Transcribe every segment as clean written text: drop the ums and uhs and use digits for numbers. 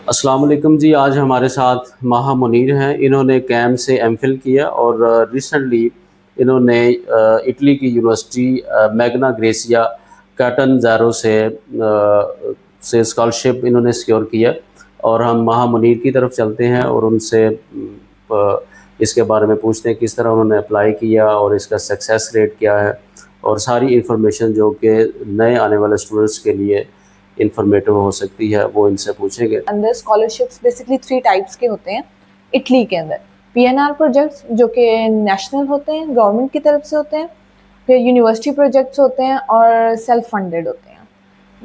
अस्सलाम वालेकुम जी, आज हमारे साथ माहा मुनीर हैं। इन्होंने कैम से एमफ़िल किया और रिसेंटली इन्होंने इटली की यूनिवर्सिटी मैग्ना ग्रेसिया कैटनज़ारो से स्कॉलरशिप इन्होंने सिक्योर किया और हम माहा मुनीर की तरफ चलते हैं और उनसे इसके बारे में पूछते हैं किस तरह उन्होंने अप्लाई किया और इसका सक्सेस रेट क्या है और सारी इन्फॉर्मेशन जो कि नए आने वाले स्टूडेंट्स के लिए इन्फॉर्मेटिव हो सकती है, वो इनसे पूछेंगे। अंदर स्कॉलरशिप्स बेसिकली 3 टाइप्स के होते हैं इटली के अंदर। पीएनआर प्रोजेक्ट्स जो कि नेशनल होते हैं, गवर्नमेंट की तरफ से होते हैं, फिर यूनिवर्सिटी प्रोजेक्ट्स होते हैं और सेल्फ फंडेड होते हैं।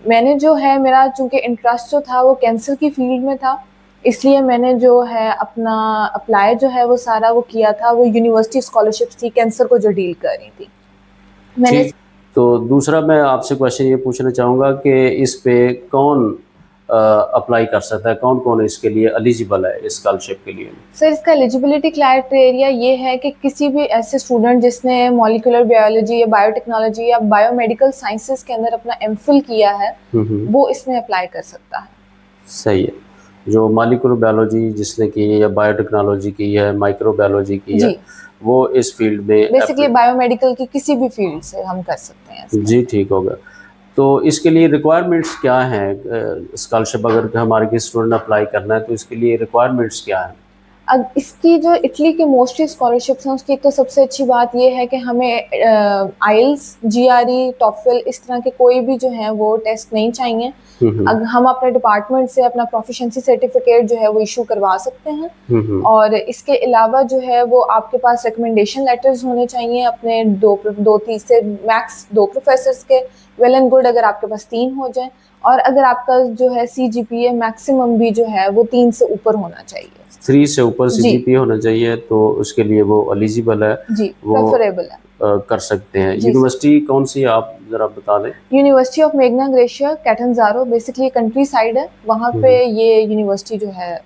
मैंने जो है मेरा चूँकि इंटरेस्ट जो था वो कैंसर की फील्ड में था, इसलिए मैंने जो है अपना अप्लाई जो है वो सारा वो किया था, वो यूनिवर्सिटी स्कॉलरशिप्स थी कैंसर को जो डील कर रही थी। मैंने ठीक, तो दूसरा मैं आपसे क्वेश्चन ये पूछना चाहूँगा कि इस पे कौन अप्लाई कर सकता है? कौन-कौन इसके लिए एलिजिबल है इस स्कॉलरशिप के लिए? सर इसका एलिजिबिलिटी क्राइटेरिया ये है कि किसी भी ऐसे स्टूडेंट जिसने मॉलिक्यूलर बायोलॉजी या बायोटेक्नोलॉजी या बायोमेडिकल साइंसेस के अंदर अपना एमफिल किया है, हुँ, हुँ। वो इसमें अप्लाई कर सकता है। सही है। जो मॉलिक्यूलर बायोलॉजी जिसने की है या बायोटेक्नोलॉजी की है, माइक्रोबायोलॉजी की है, जी, वो इस फील्ड में बेसिकली बायोमेडिकल की किसी भी फील्ड से हम कर सकते हैं इसमें। जी, ठीक होगा। तो इसके लिए रिक्वायरमेंट्स क्या हैं? स्कॉलरशिप अगर हमारे किसी स्टूडेंट ने अप्लाई करना है तो इसके लिए रिक्वायरमेंट्स क्या हैं? अब इसकी जो इटली की मोस्टली स्कॉलरशिप्स हैं उसकी एक तो सबसे अच्छी बात ये है कि हमें आइल्स, जीआरई, टॉफल इस तरह के कोई भी जो हैं वो टेस्ट नहीं चाहिए। हुँ, हुँ। हम अपने डिपार्टमेंट से अपना प्रोफिशिएंसी सर्टिफिकेट जो है वो इशू करवा सकते हैं। हुँ, हुँ। और इसके अलावा जो है वो आपके पास रिकमेंडेशन लेटर्स होने चाहिए अपने 2-3 से मैक्स 2 प्रोफेसर्स के, वेल एंड गुड अगर आपके पास 3 हो जाएँ और अगर आपका जो है सीजीपीए मैक्सिमम भी जो है वो 3 से ऊपर होना चाहिए। 3 से ऊपर जी, सीजीपीए होना चाहिए तो उसके लिए वो एलिजिबल है, जी, वो प्रेफ़रेबल है। कर सकते हैं। जी सर। यूनिवर्सिटी कौन-सी आप ज़रा बता दें? University of Magna Graecia Catanzaro basically countryside है, वहाँ हुँ, पे हुँ। ये यूनिवर्सिटी जो है।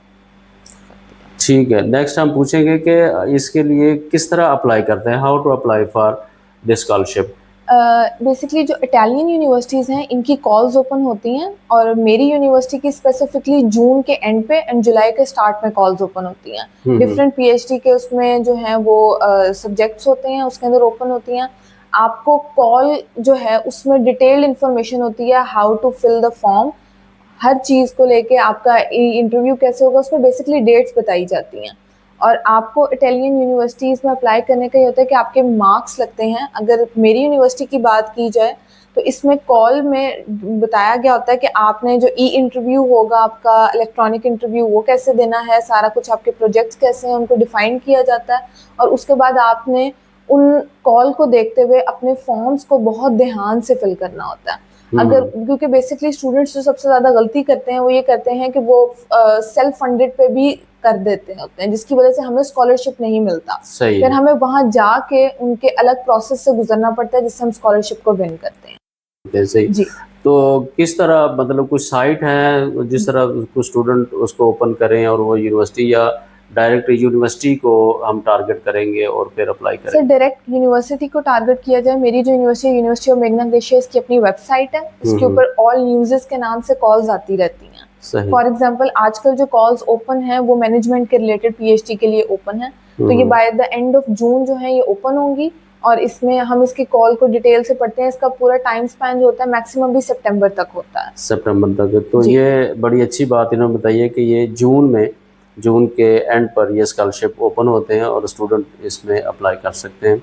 ठीक है, नेक्स्ट हम पूछेंगे कि इसके लिए किस तरह अप्लाई करते हैं? How to apply for this scholarship? Basically जो इटालियन यूनिवर्सिटीज़ हैं इनकी कॉल्स ओपन होती हैं और मेरी यूनिवर्सिटी की स्पेसिफिकली जून के एंड पे एंड जुलाई के स्टार्ट में कॉल्स ओपन होती हैं। हुँ, हुँ। डिफरेंट पीएचडी के उसमें जो हैं वो सब्जेक्ट्स होते हैं उसके अंदर ओपन होती हैं। आपको कॉल जो है उसमें डिटेल्ड इन्फॉर्मेशन होती है, how to fill the form, हर चीज़ को लेके आपका इंटरव्यू कैसे होगा उसमें बेसिकली डेट्स बताई जाती हैं। और आपको इटालियन यूनिवर्सिटीज़ में अप्लाई करने का ये होता है कि आपके मार्क्स लगते हैं। अगर मेरी यूनिवर्सिटी की बात की जाए तो इसमें कॉल में बताया गया होता है कि आपने जो ई इंटरव्यू होगा आपका इलेक्ट्रॉनिक इंटरव्यू वो कैसे देना है, सारा कुछ आपके प्रोजेक्ट्स कैसे हैं उनको डिफाइन किया जाता है और उसके बाद आपने उन कॉल को देखते हुए अपने फॉर्म्स को बहुत ध्यान से फिल करना होता है। अगर हुँ, क्योंकि बेसिकली स्टूडेंट्स जो सबसे ज़्यादा गलती करते हैं वो ये करते हैं कि वो सेल्फ फंडेड पे भी कर देते होते हैं जिसकी वजह से हमें स्कॉलरशिप नहीं मिलता। सही फिर है। हमें वहाँ जाके उनके अलग प्रोसेस से गुजरना पड़ता है जिससे हम स्कॉलरशिप को विन करते हैं। वैसे ही। जी। तो किस तरह मतलब कुछ साइट है जिस तरह कुछ स्टूडेंट उसको ओपन करें और वो यूनिवर्सिटी या डायरेक्ट यूनिवर्सिटी को हम टारगेट करेंगे और फिर अप्लाई सर करेंगे? डायरेक्ट यूनिवर्सिटी को टारगेट किया जाए, मेरी जो यूनिवर्सिटी है यूनिवर्सिटी ऑफ मेघना ग्लेशियर इसकी अपनी वेबसाइट है, हुँ, उसके हुँ। ऊपर ऑल न्यूज़ेस के नाम से कॉल्स आती रहती हैं। सही। फॉर एग्जांपल आजकल जो कॉल्स ओपन हैं वो मैनेजमेंट के रिलेटेड पीएचडी के लिए ओपन है, हुँ, तो ये हुँ। By the end of June जो है ये ओपन होंगी और इसमें हम इसकी कॉल को डिटेल से पढ़ते हैं। इसका पूरा टाइम स्पैन जो होता है मैक्सिमम भी सितंबर तक होता है। सितंबर तक। तो जी। ये बड़ी अच्छी बात इन्होंने बताई है कि ये जून के एंड पर ये स्कॉलरशिप ओपन होते हैं और स्टूडेंट इसमें अप्लाई कर सकते हैं।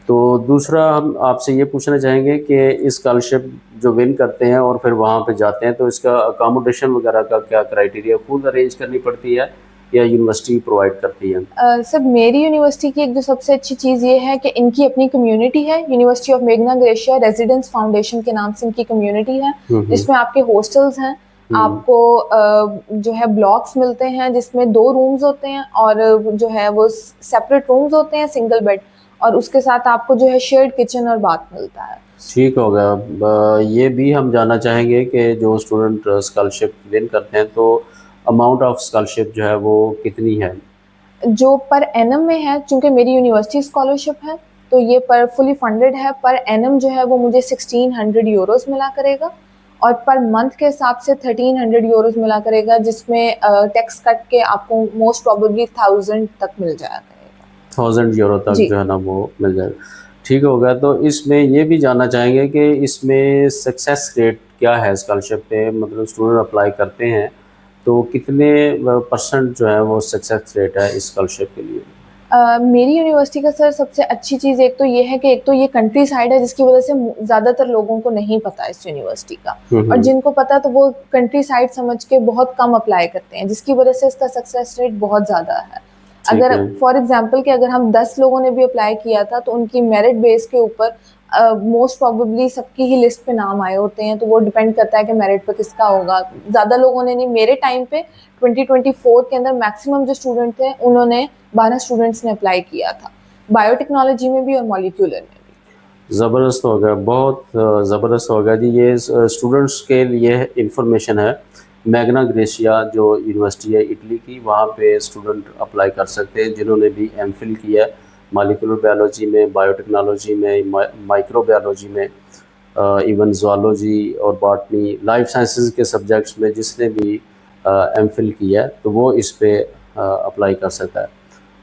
तो दूसरा हम आपसे ये पूछना चाहेंगे कि इस स्कॉलरशिप जो विन करते हैं और फिर वहाँ पे जाते हैं तो इसका अकोमोडेशन वगैरह का क्या क्राइटेरिया खुद अरेंज करनी पड़ती है या यूनिवर्सिटी प्रोवाइड करती है? सर मेरी यूनिवर्सिटी की एक जो सबसे अच्छी चीज़ ये है कि इनकी अपनी कम्युनिटी है, यूनिवर्सिटी ऑफ मेघना ग्लेशियर रेजिडेंस फाउंडेशन के नाम से इनकी कम्युनिटी है, हुँ, हुँ। जिसमें आपके हॉस्टल्स हैं, हुँ। आपको जो है ब्लॉक्स मिलते हैं जिसमें 2 रूम्स होते हैं और जो है वो सेपरेट रूम्स होते हैं सिंगल बेड और उसके साथ आपको जो है शेयर्ड किचन और बाथ मिलता है। ठीक हो गया। ये भी हम जानना चाहेंगे कि जो स्टूडेंट स्कॉलरशिप विन करते हैं तो अमाउंट ऑफ स्कॉलरशिप जो है वो कितनी है? जो पर एनम में है, चूँकि मेरी यूनिवर्सिटी स्कॉलरशिप है, तो ये पर फुली फंडेड है, पर एनम जो है वो मुझे 1600 यूरोज़ मिला करेगा और पर मंथ के हिसाब से 1300 मिला करेगा, जिसमें टैक्स कट के आपको मोस्ट प्रोबेबली 1000 तक मिल जाया करेगा। 1000 यूरो तक जी। जो है ना वो मिल जाएगा। ठीक होगा। तो इसमें ये भी जानना चाहेंगे कि इसमें सक्सेस रेट क्या है स्कॉलरशिप पे, मतलब स्टूडेंट अप्लाई करते हैं तो कितने परसेंट जो है वो सक्सेस रेट है इस स्कॉलरशिप के लिए? मेरी यूनिवर्सिटी का सर सबसे अच्छी चीज़ एक तो ये है कि एक तो ये कंट्री साइड है, जिसकी वजह से ज़्यादातर लोगों को नहीं पता इस यूनिवर्सिटी का, और जिनको पता है तो वो कंट्री साइड समझ के बहुत कम अप्लाई करते हैं, जिसकी वजह से इसका सक्सेस रेट बहुत ज़्यादा है। ठीक अगर है। फॉर एग्जांपल कि अगर हम 10 लोगों ने भी अप्लाई किया था तो उनकी मेरिट बेस के ऊपर मोस्ट प्रोबेबली सबकी ही लिस्ट पे नाम आए होते हैं, तो वो डिपेंड करता है कि मेरिट पे किसका होगा। ज़्यादा लोगों ने नहीं, मेरे टाइम पे 2024 के अंदर मैक्सिमम जो स्टूडेंट थे उन्होंने 12 स्टूडेंट्स ने अप्लाई किया था, बायोटेक्नोलॉजी में भी और मॉलिक्यूलर में भी। ज़बरदस्त हो गया, बहुत ज़बरदस्त हो गया जी। ये स्टूडेंट्स के लिए इंफॉर्मेशन है। मैग्ना ग्रेसिया जो यूनिवर्सिटी है इटली की, वहाँ पे स्टूडेंट अप्लाई कर सकते हैं जिन्होंने भी एमफिल किया है मॉलिक्यूलर बायोलॉजी में, बायोटेक्नोलॉजी में, माइक्रोबायोलॉजी में, इवन ज़ूलॉजी और बॉटनी, लाइफ साइंसेज के सब्जेक्ट्स में जिसने भी एमफिल किया है तो वो इस पे अप्लाई कर सकता है।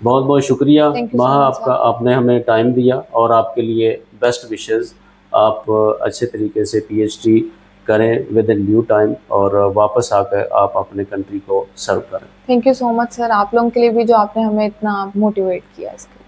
बहुत बहुत शुक्रिया थैंक यू सो महा, मच आपका, सर। आपने हमें टाइम दिया और आपके लिए बेस्ट विशेस। आप अच्छे तरीके से पीएचडी करें विद इन ड्यू टाइम और वापस आकर आप अपने कंट्री को सर्व करें। Thank you so much sir, आप लोगों के लिए भी जो आपने हमें इतना मोटिवेट किया इसके लिए।